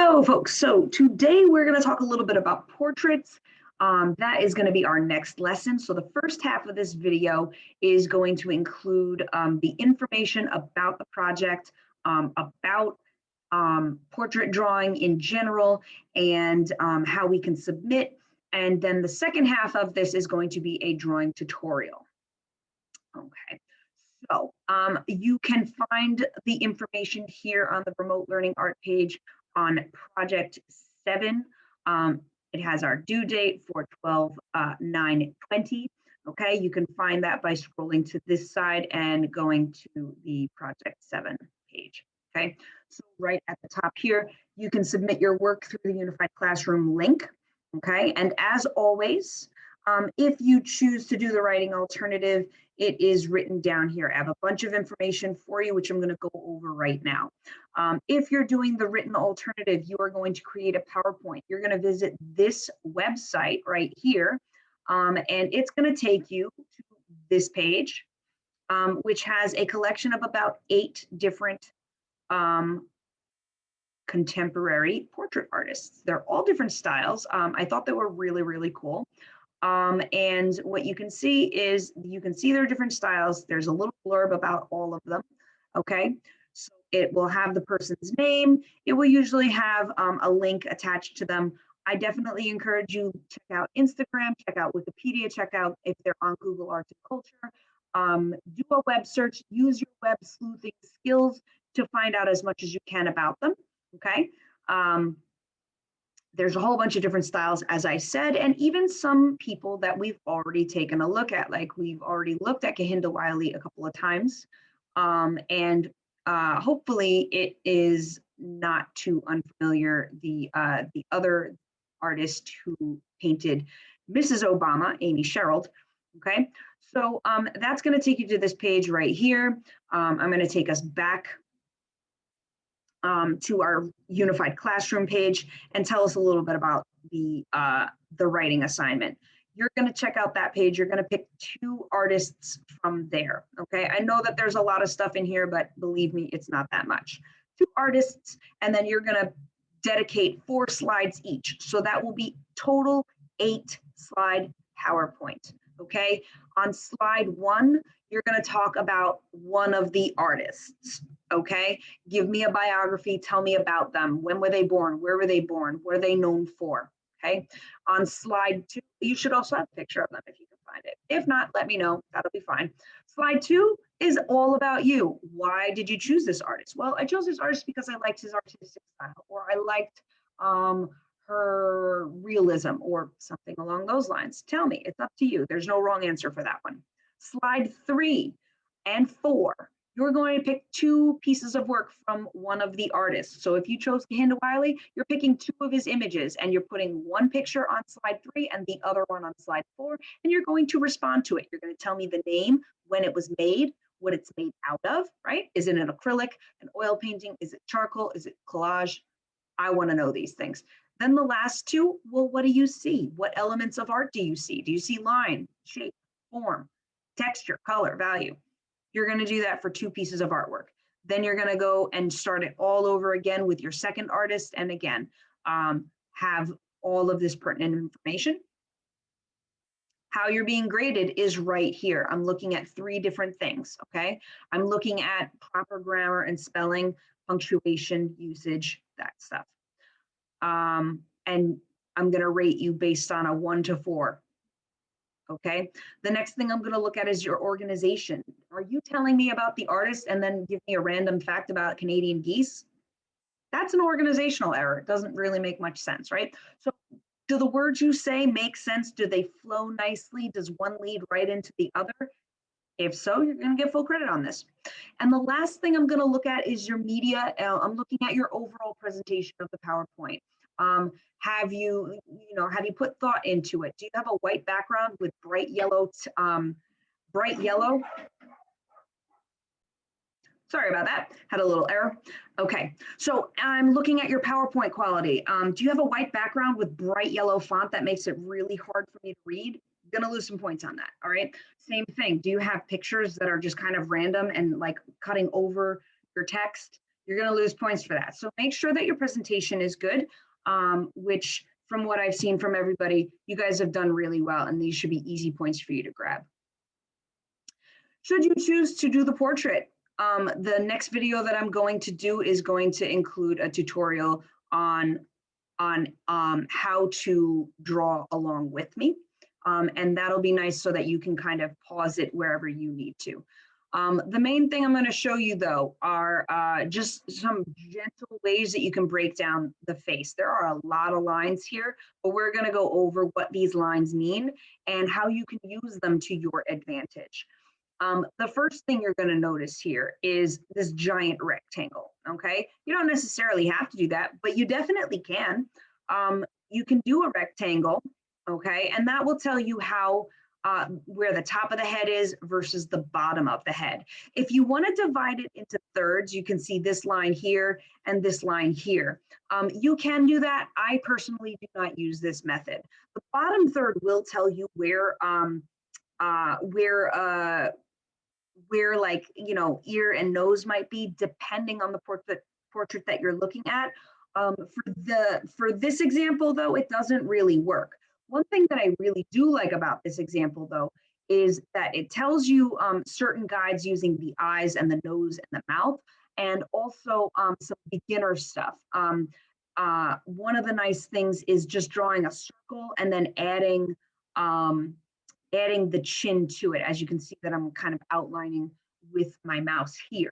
Hello, folks. So today we're going to talk a little bit about portraits. That is going to be our next lesson. So the first half of this video is going to include the information about the project, about portrait drawing in general, and how we can submit. And then the second half of this is going to be a drawing tutorial. Okay. So you can find the information here on the Remote Learning Art page on Project 7. It has our due date for 12/9/20. Okay, you can find that by scrolling to this side and going to the Project 7 page. Okay, so right at the top here, you can submit your work through the Unified Classroom link. Okay, and as always, if you choose to do the writing alternative, it is written down here. I have a bunch of information for you, which I'm going to go over right now. If you're doing the written alternative, you are going to create a PowerPoint. You're going to visit this website right here, and it's going to take you to this page, which has a collection of about 8 different contemporary portrait artists. They're all different styles. I thought they were really, really cool. And what you can see is you can see their different styles. There's a little blurb about all of them. Okay, so it will have the person's name. It will usually have a link attached to them. I definitely encourage you to check out Instagram, check out Wikipedia, check out if they're on Google Arts and Culture. Do a web search, use your web sleuthing skills to find out as much as you can about them. Okay. There's a whole bunch of different styles, as I said, and even some people that we've already taken a look at, like we've already looked at Kehinde Wiley a couple of times, and hopefully it is not too unfamiliar. The other artist who painted Mrs. Obama, Amy Sherald. Okay, so that's going to take you to this page right here. I'm going to take us back to our Unified Classroom page and tell us a little bit about the writing assignment. You're going to check out that page. You're going to pick 2 artists from there. Okay, I know that there's a lot of stuff in here, but believe me, it's not that much. 2 artists, and then you're going to dedicate 4 slides each. So that will be total 8 slide PowerPoint. Okay, on slide 1, you're going to talk about one of the artists. Okay, give me a biography, tell me about them. When were they born? Where were they born? What are they known for? Okay, on slide 2, you should also have a picture of them if you can find it. If not, let me know, that'll be fine. Slide 2 is all about you. Why did you choose this artist? Well, I chose this artist because I liked his artistic style, or I liked her realism, or something along those lines. Tell me, it's up to you. There's no wrong answer for that one. Slide 3 and 4. You're going to pick 2 pieces of work from one of the artists. So if you chose Kehinde Wiley, you're picking 2 of his images and you're putting one picture on slide 3 and the other one on slide 4, and you're going to respond to it. You're going to tell me the name, when it was made, what it's made out of, right? Is it an acrylic, an oil painting? Is it charcoal? Is it collage? I want to know these things. Then the last 2, well, what do you see? What elements of art do you see? Do you see line, shape, form, texture, color, value? You're going to do that for 2 pieces of artwork. Then you're going to go and start it all over again with your second artist. And again, have all of this pertinent information. How you're being graded is right here. I'm looking at 3 different things, okay? I'm looking at proper grammar and spelling, punctuation, usage, that stuff. And I'm going to rate you based on a 1 to 4. Okay, the next thing I'm going to look at is your organization. Are you telling me about the artist and then give me a random fact about Canadian geese? That's an organizational error. It doesn't really make much sense, right? So do the words you say make sense? Do they flow nicely? Does one lead right into the other? If so, you're going to get full credit on this. And the last thing I'm going to look at is your media. I'm looking at your overall presentation of the PowerPoint. Have you put thought into it? Do you have a white background with bright yellow? Sorry about that, had a little error. Okay, so I'm looking at your PowerPoint quality. Do you have a white background with bright yellow font that makes it really hard for me to read? I'm gonna lose some points on that, all right? Same thing, do you have pictures that are just kind of random and like cutting over your text? You're going to lose points for that. So make sure that your presentation is good, which from what I've seen from everybody, you guys have done really well, and these should be easy points for you to grab. Should you choose to do the portrait, the next video that I'm going to do is going to include a tutorial on how to draw along with me. And that'll be nice so that you can kind of pause it wherever you need to. The main thing I'm going to show you, though, are just some gentle ways that you can break down the face. There are a lot of lines here, but we're going to go over what these lines mean and how you can use them to your advantage. The first thing you're going to notice here is this giant rectangle, okay? You don't necessarily have to do that, but you definitely can. You can do a rectangle, okay? And that will tell you how where the top of the head is versus the bottom of the head. If you want to divide it into thirds, you can see this line here and this line here. You can do that. I personally do not use this method. The bottom third will tell you where like, you know, ear and nose might be, depending on the portrait that you're looking at. For this example, though, it doesn't really work. One thing that I really do like about this example, though, is that it tells you certain guides using the eyes and the nose and the mouth, and also some beginner stuff. One of the nice things is just drawing a circle and then adding the chin to it, as you can see that I'm kind of outlining with my mouse here.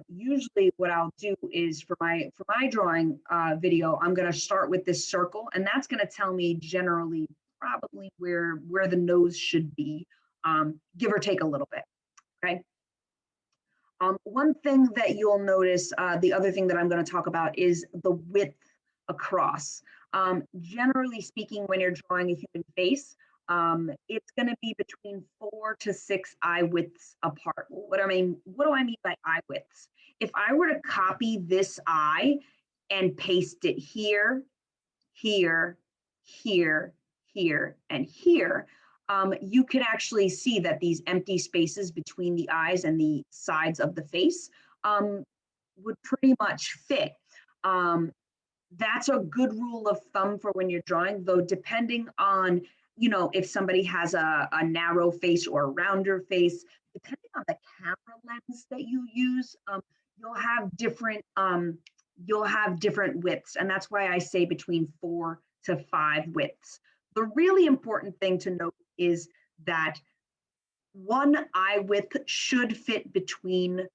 Usually what I'll do is for my drawing video, I'm going to start with this circle, and that's going to tell me generally probably where the nose should be, give or take a little bit, okay? One thing that you'll notice, the other thing that I'm going to talk about is the width across. Generally speaking, when you're drawing a human face, it's going to be between 4 to 6 eye widths apart. What do I mean by eye widths? If I were to copy this eye and paste it here, here, here, here, and here, you can actually see that these empty spaces between the eyes and the sides of the face would pretty much fit. That's a good rule of thumb for when you're drawing, though, depending on, you know, if somebody has a narrow face or a rounder face, depending on the camera lens that you use, you'll have different widths, and that's why I say between 4 to 5 widths. The really important thing to note is that one eye width should fit between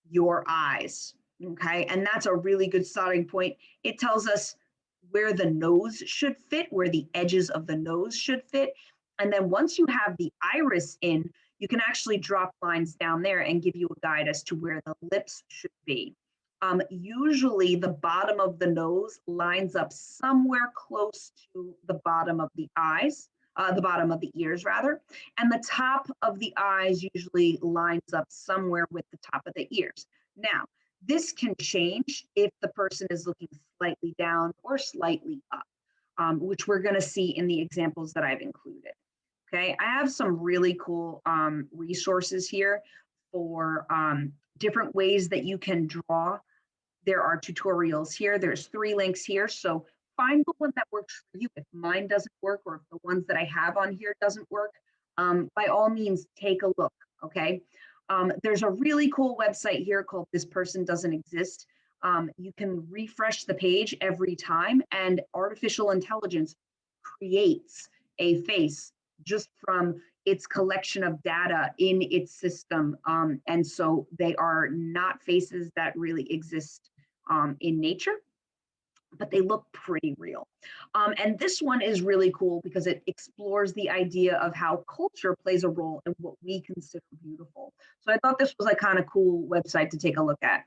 your eyes, okay? And that's a really good starting point. It tells us where the nose should fit, where the edges of the nose should fit. And then once you have the iris in, you can actually drop lines down there and give you a guide as to where the lips should be. Usually the bottom of the nose lines up somewhere close to the bottom of the eyes, the bottom of the ears rather, and the top of the eyes usually lines up somewhere with the top of the ears. Now, this can change if the person is looking slightly down or slightly up, which we're going to see in the examples that I've included. Okay, I have some really cool resources here for different ways that you can draw. There are tutorials here. There's 3 links here. So find the one that works for you. If mine doesn't work, or if the ones that I have on here doesn't work, by all means, take a look, okay? There's a really cool website here called This Person Doesn't Exist. You can refresh the page every time, and artificial intelligence creates a face just from its collection of data in its system. And so they are not faces that really exist in nature, but they look pretty real. And this one is really cool because it explores the idea of how culture plays a role in what we consider beautiful. So I thought this was a kind of cool website to take a look at.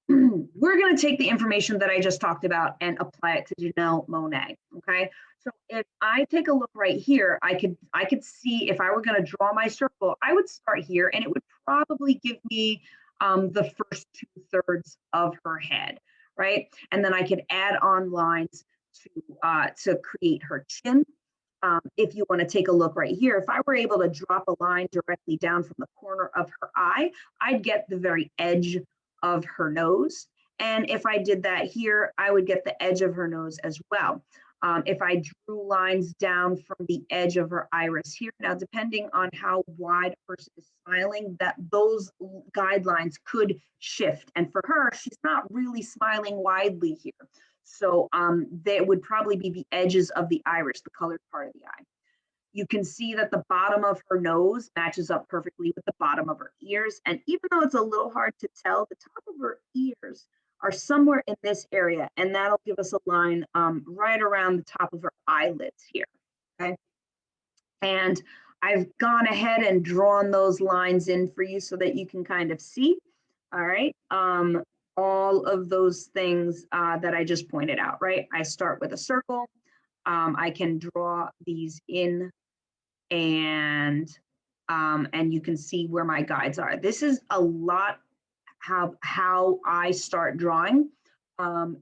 We're going to take the information that I just talked about and apply it to Janelle Monáe, okay? So if I take a look right here, I could see if I were going to draw my circle, I would start here and it would probably give me the first 2/3 of her head, right? And then I could add on lines to create her chin. If you want to take a look right here, if I were able to drop a line directly down from the corner of her eye, I'd get the very edge of her nose. And if I did that here, I would get the edge of her nose as well. If I drew lines down from the edge of her iris here, now depending on how wide a person is smiling, that those guidelines could shift. And for her, she's not really smiling widely here. So they would probably be the edges of the iris, the colored part of the eye. You can see that the bottom of her nose matches up perfectly with the bottom of her ears. And even though it's a little hard to tell, the top of her ears are somewhere in this area, and that'll give us a line right around the top of her eyelids here, okay? And I've gone ahead and drawn those lines in for you so that you can kind of see, all right? All of those things that I just pointed out, right? I start with a circle. I can draw these in and you can see where my guides are. This is a lot how I start drawing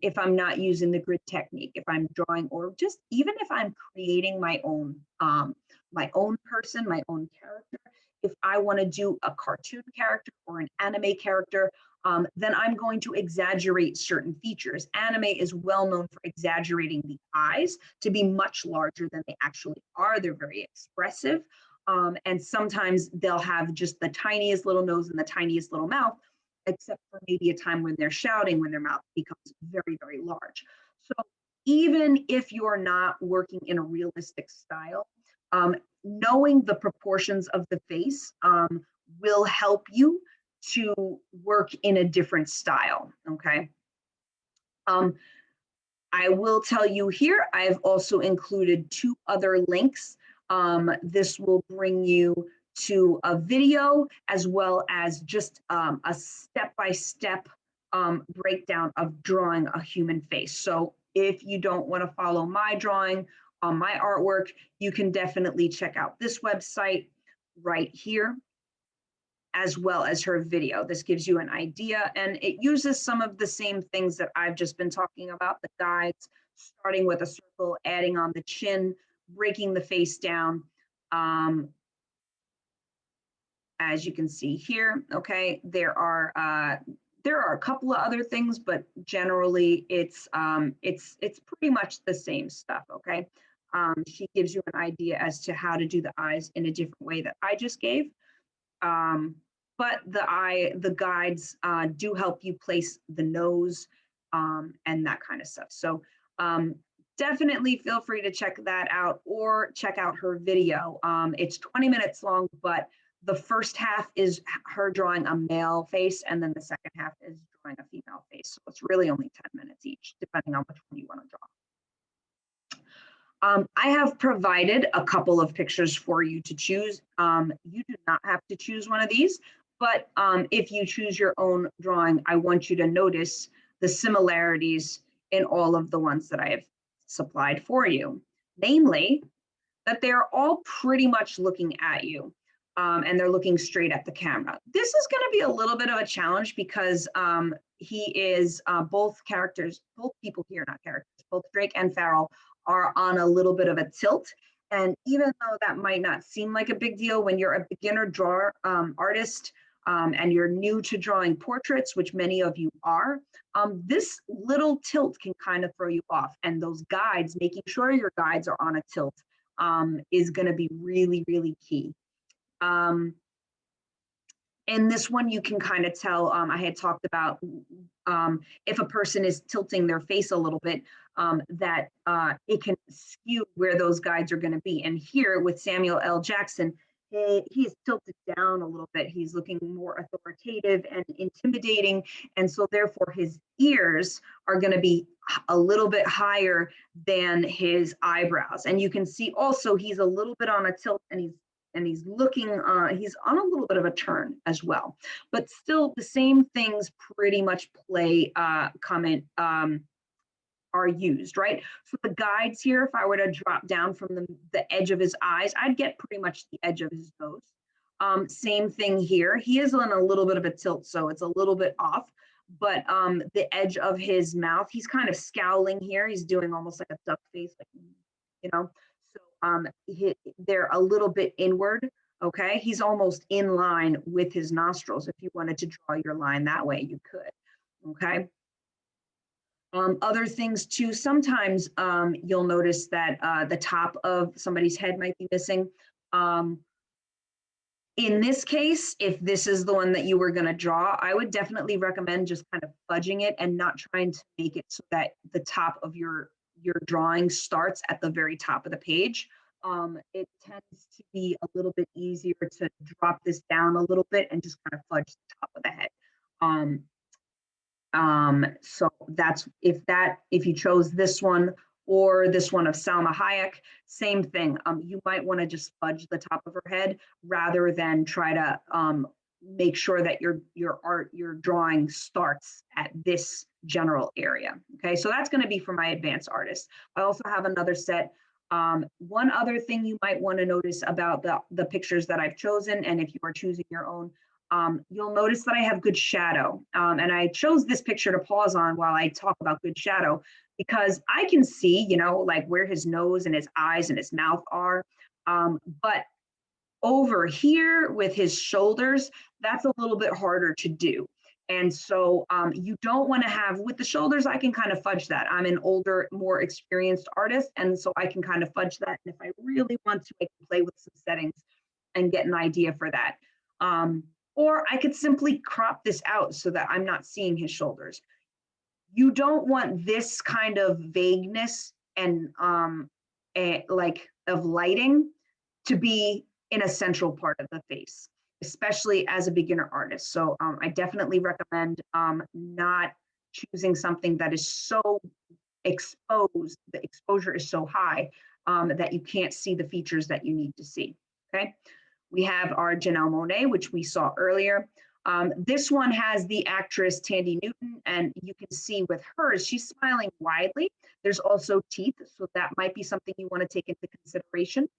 if I'm not using the grid technique, if I'm drawing, or just even if I'm creating my own person, my own character. If I want to do a cartoon character or an anime character, then I'm going to exaggerate certain features. Anime is well known for exaggerating the eyes to be much larger than they actually are. They're very expressive. And sometimes they'll have just the tiniest little nose and the tiniest little mouth, except for maybe a time when they're shouting, when their mouth becomes very, very large. So even if you're not working in a realistic style, knowing the proportions of the face will help you to work in a different style, okay? I will tell you here, I've also included 2 other links. This will bring you to a video as well as just a step-by-step breakdown of drawing a human face. So if you don't want to follow my drawing on my artwork, you can definitely check out this website right here, as well as her video. This gives you an idea, and it uses some of the same things that I've just been talking about, the guides, starting with a circle, adding on the chin, breaking the face down. As you can see here, okay, there are a couple of other things, but generally it's pretty much the same stuff, okay? She gives you an idea as to how to do the eyes in a different way that I just gave. But the guides do help you place the nose and that kind of stuff. So definitely feel free to check that out or check out her video. It's 20 minutes long, but the first half is her drawing a male face, and then the second half is drawing a female face. So it's really only 10 minutes each, depending on which one you want to draw. I have provided a couple of pictures for you to choose. You do not have to choose one of these, but if you choose your own drawing, I want you to notice the similarities in all of the ones that I have supplied for you. Namely, that they're all pretty much looking at you. And they're looking straight at the camera. This is going to be a little bit of a challenge because he is both people here, not characters, both Drake and Farrell are on a little bit of a tilt. And even though that might not seem like a big deal when you're a beginner drawer artist and you're new to drawing portraits, which many of you are, this little tilt can kind of throw you off. And those guides, making sure your guides are on a tilt is going to be really, really key. In this one, you can kind of tell, I had talked about if a person is tilting their face a little bit, that it can skew where those guides are going to be. And here with Samuel L. Jackson, he is tilted down a little bit. He's looking more authoritative and intimidating. And so therefore his ears are going to be a little bit higher than his eyebrows. And you can see also he's a little bit on a tilt, and he's looking, he's on a little bit of a turn as well. But still the same things pretty much are used, right? So the guides here, if I were to drop down from the edge of his eyes, I'd get pretty much the edge of his nose. Same thing here. He is on a little bit of a tilt, so it's a little bit off, but the edge of his mouth, he's kind of scowling here. He's doing almost like a duck face, like, you know. So they're a little bit inward Okay, he's almost in line with his nostrils. If you wanted to draw your line that way, you could. Okay. Other things too, sometimes you'll notice that the top of somebody's head might be missing. Um, in this case, if this is the one that you were going to draw, I would definitely recommend just kind of fudging it and not trying to make it so that the top of your drawing starts at the very top of the page. It tends to be a little bit easier to drop this down a little bit and just kind of fudge the top of the head. So that's if you chose this one or this one of Salma Hayek, same thing. You might want to just fudge the top of her head rather than try to make sure that your drawing starts at this general area. Okay, so that's going to be for my advanced artists. I also have another set. One other thing you might want to notice about the pictures that I've chosen, and if you are choosing your own, you'll notice that I have good shadow. And I chose this picture to pause on while I talk about good shadow, because I can see, like where his nose and his eyes and his mouth are. But over here with his shoulders, that's a little bit harder to do. And so you don't want to have, with the shoulders, I can kind of fudge that. I'm an older, more experienced artist, and so I can kind of fudge that. And if I really want to, I can play with some settings and get an idea for that. Or I could simply crop this out so that I'm not seeing his shoulders. You don't want this kind of vagueness and like of lighting to be in a central part of the face, especially as a beginner artist. So I definitely recommend not choosing something that is so exposed, the exposure is so high that you can't see the features that you need to see, okay? We have our Janelle Monáe, which we saw earlier. This one has the actress Thandie Newton, and you can see with hers, she's smiling widely. There's also teeth, so that might be something you want to take into consideration.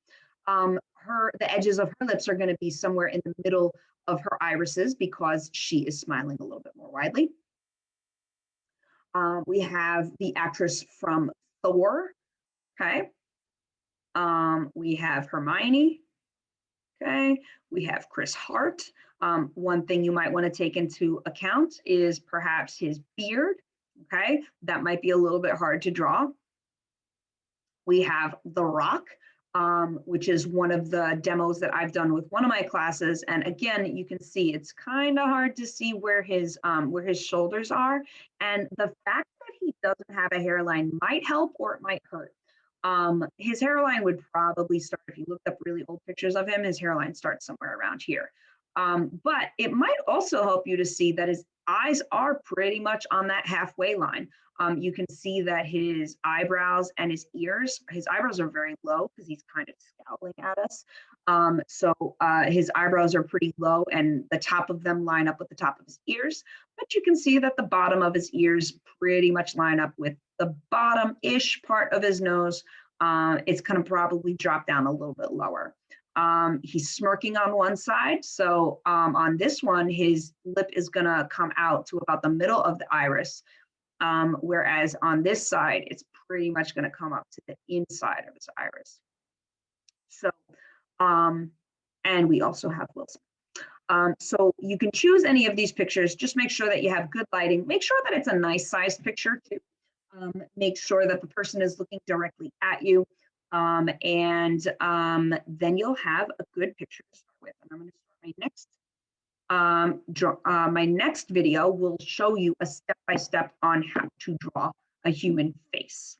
The edges of her lips are going to be somewhere in the middle of her irises because she is smiling a little bit more widely. We have the actress from Thor, okay? We have Hermione, okay? We have Chris Hart. One thing you might want to take into account is perhaps his beard, okay? That might be a little bit hard to draw. We have The Rock, which is one of the demos that I've done with one of my classes. And again, you can see it's kind of hard to see where his shoulders are. And the fact that he doesn't have a hairline might help or it might hurt. His hairline would probably start, if you looked up really old pictures of him, his hairline starts somewhere around here. But it might also help you to see that his eyes are pretty much on that halfway line. You can see that his eyebrows and his eyebrows are very low because he's kind of scowling at us. So his eyebrows are pretty low and the top of them line up with the top of his ears. But you can see that the bottom of his ears pretty much line up with the bottom-ish part of his nose. It's going to probably drop down a little bit lower. He's smirking on one side. So on this one, his lip is going to come out to about the middle of the iris. Whereas on this side, it's pretty much going to come up to the inside of his iris. So, and we also have Will Smith. So you can choose any of these pictures. Just make sure that you have good lighting. Make sure that it's a nice sized picture too. Make sure that the person is looking directly at you. And then you'll have a good picture to start with. And I'm going to start my next video will show you a step-by-step on how to draw a human face.